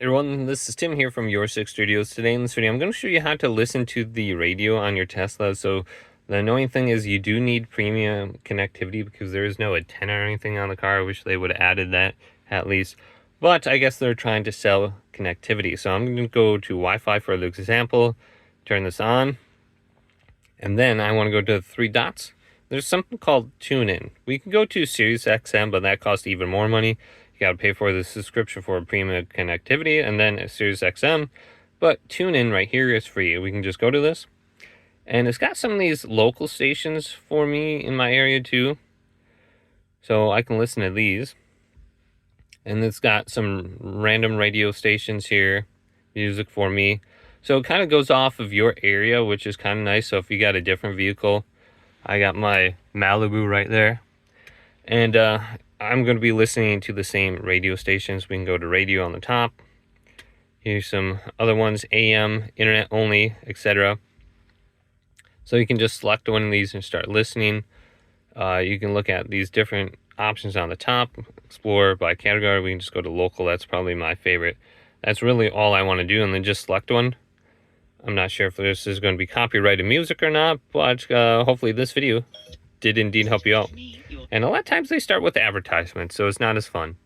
Hey everyone, this is Tim here from Your Six Studios. Today in this video, I'm going to show you how to listen to the radio on your Tesla. So the annoying thing is you do need premium connectivity because there is no antenna or anything on the car. I wish they would have added that at least. But I guess they're trying to sell connectivity. So I'm going to go to Wi-Fi for the example, turn this on, and then I want to go to the three dots. There's something called TuneIn. We can go to Sirius XM, but that costs even more money. You got to pay for the subscription for premium connectivity and then a Sirius XM. But TuneIn right here is free. We can just go to this. And it's got some of these local stations for me in my area too. So I can listen to these. And it's got some random radio stations here, music for me. So it kind of goes off of your area, which is kind of nice. So if you got a different vehicle, I got my Malibu right there. And I'm going to be listening to the same radio stations. We can go to radio on the top. Here's some other ones, AM, internet only, etc. So you can just select one of these and start listening. You can look at these different options on the top, explore by category. We can just go to local. That's probably my favorite. That's really all I want to do, and then just select one. I'm not sure if this is going to be copyrighted music or not, but hopefully this video did indeed help you out. And a lot of times they start with advertisements, so it's not as fun.